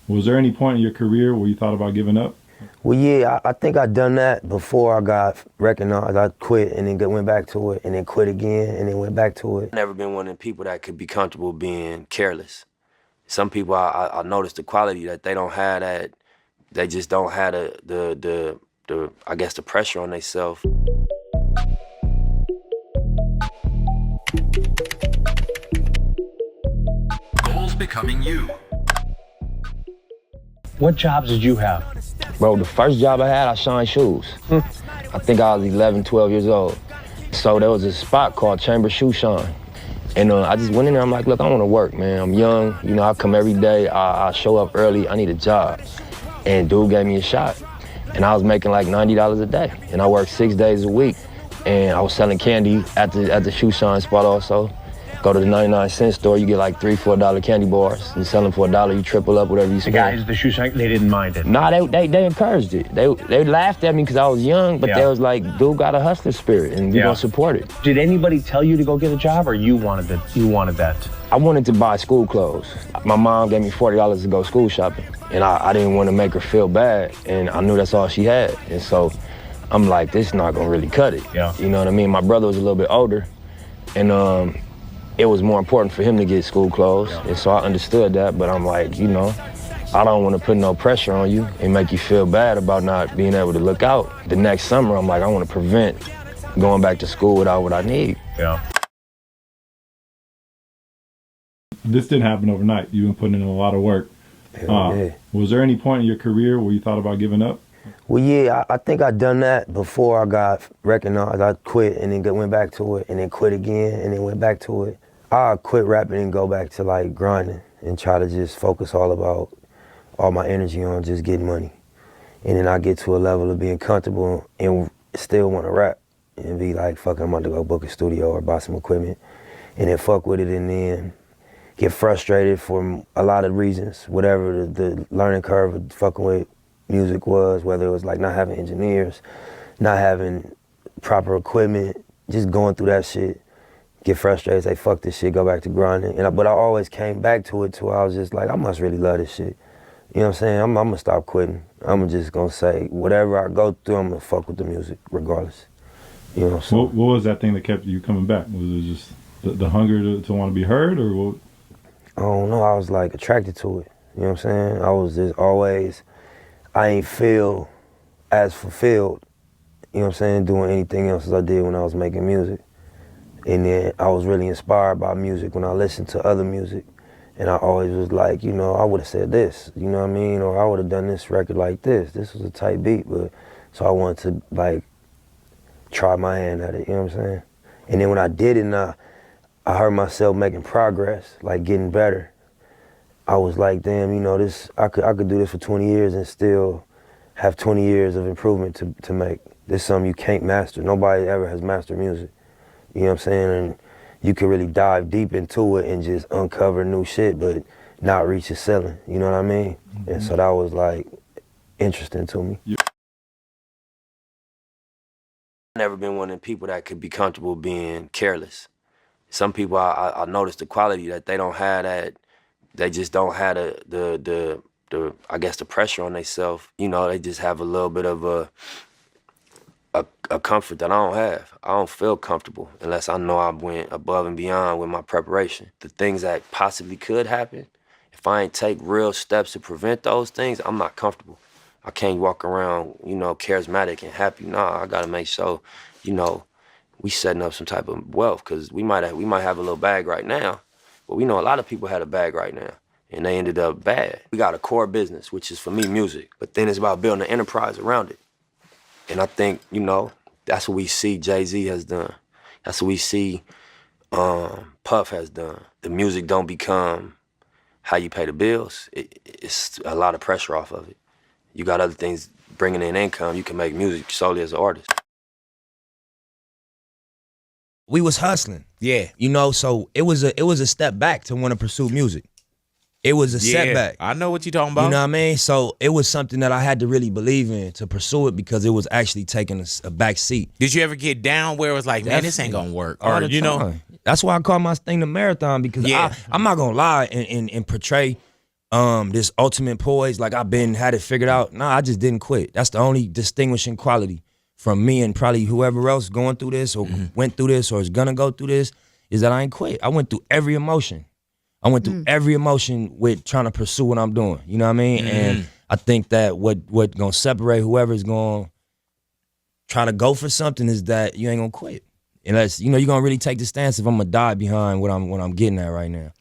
Was there any point in your career where you thought about giving up? Well, yeah, I think I'd done that before I got recognized. I quit and then went back to it and then quit again and then went back to it. I've never been one of the people that could be comfortable being careless. Some people, I noticed the quality that they don't have that, they just don't have the I guess, the pressure on themselves. Goals becoming you. What jobs did you have? Bro, the first job I had, I shined shoes. I think I was 11, 12 years old. So there was a spot called Chamber Shoe Shine. And I just went in there, I'm like, look, I want to work, man. I'm young, you know, I come every day, I show up early, I need a job. And dude gave me a shot. And I was making like $90 a day. And I worked 6 days a week. And I was selling candy at the shoe shine spot also. Go to the 99-cent store, you get like $3, $4 candy bars. You sell them for $1, you triple up whatever you spend. The guys at the shoe shine, they didn't mind it. Nah, they encouraged it. They laughed at me because I was young, but they was like, dude got a hustler spirit and we gonna support it. Did anybody tell you to go get a job or you wanted that? I wanted to buy school clothes. My mom gave me $40 to go school shopping and I didn't want to make her feel bad and I knew that's all she had. And so I'm like, this is not gonna really cut it. Yeah. You know what I mean? My brother was a little bit older and it was more important for him to get school clothes. Yeah. And so I understood that, but I'm like, you know, I don't want to put no pressure on you and make you feel bad about not being able to look out. The next summer, I'm like, I want to prevent going back to school without what I need. Yeah. This didn't happen overnight. You've been putting in a lot of work. Yeah. Was there any point in your career where you thought about giving up? Well, yeah, I think I'd done that before I got recognized. I quit and then went back to it and then quit again and then went back to it. I quit rapping and go back to like grinding and try to just focus all my energy on just getting money. And then I get to a level of being comfortable and still want to rap and be like, fuck, I'm about to go book a studio or buy some equipment and then fuck with it and then get frustrated for a lot of reasons, whatever the learning curve of fucking with music was, whether it was like not having engineers, not having proper equipment, just going through that shit. Get frustrated, say fuck this shit, go back to grinding. But I always came back to it till I was just like, I must really love this shit. You know what I'm saying? I'm gonna stop quitting. I'm just gonna say, whatever I go through, I'm gonna fuck with the music regardless. You know what I'm saying? What was that thing that kept you coming back? Was it just the hunger to want to be heard or what? I don't know, I was like attracted to it. You know what I'm saying? I was just always, I ain't feel as fulfilled, you know what I'm saying, doing anything else as I did when I was making music. And then I was really inspired by music when I listened to other music. And I always was like, you know, I would have said this, you know what I mean? Or I would have done this record like this. This was a tight beat, but so I wanted to like try my hand at it, you know what I'm saying? And then when I did it and I heard myself making progress, like getting better, I was like, damn, you know, this I could do this for 20 years and still have 20 years of improvement to make. This is something you can't master. Nobody ever has mastered music. You know what I'm saying? And you can really dive deep into it and just uncover new shit, but not reach a ceiling. You know what I mean? Mm-hmm. And so that was like interesting to me. Yeah. I've never been one of the people that could be comfortable being careless. Some people, I noticed the quality that they don't have that, they just don't have the I guess, the pressure on themselves. You know, they just have a little bit of a comfort that I don't have. I don't feel comfortable unless I know I went above and beyond with my preparation. The things that possibly could happen, if I ain't take real steps to prevent those things, I'm not comfortable. I can't walk around, you know, charismatic and happy. Nah, I gotta make sure, you know, we setting up some type of wealth, because we might have a little bag right now, but we know a lot of people had a bag right now and they ended up bad. We got a core business, which is for me music, but then it's about building an enterprise around it. And I think, you know, that's what we see Jay-Z has done. That's what we see Puff has done. The music don't become how you pay the bills. It's a lot of pressure off of it. You got other things bringing in income. You can make music solely as an artist. We was hustling, yeah. You know, so it was a step back to want to pursue music. It was a setback. I know what you're talking about. You know what I mean? So it was something that I had to really believe in to pursue it, because it was actually taking a back seat. Did you ever get down where it was like, man, this ain't gonna work? All Or, the you know? time. That's why I call my thing the marathon, because I'm not gonna lie and portray this ultimate poise, like I've had it figured out. Nah, I just didn't quit. That's the only distinguishing quality from me and probably whoever else going through this or went through this or is gonna go through this, is that I ain't quit. I went through every emotion. I went through every emotion with trying to pursue what I'm doing. You know what I mean? And I think that what gonna separate whoever's gonna try to go for something is that you ain't gonna quit. Unless, you're gonna really take the stance if I'm gonna die behind what I'm getting at right now.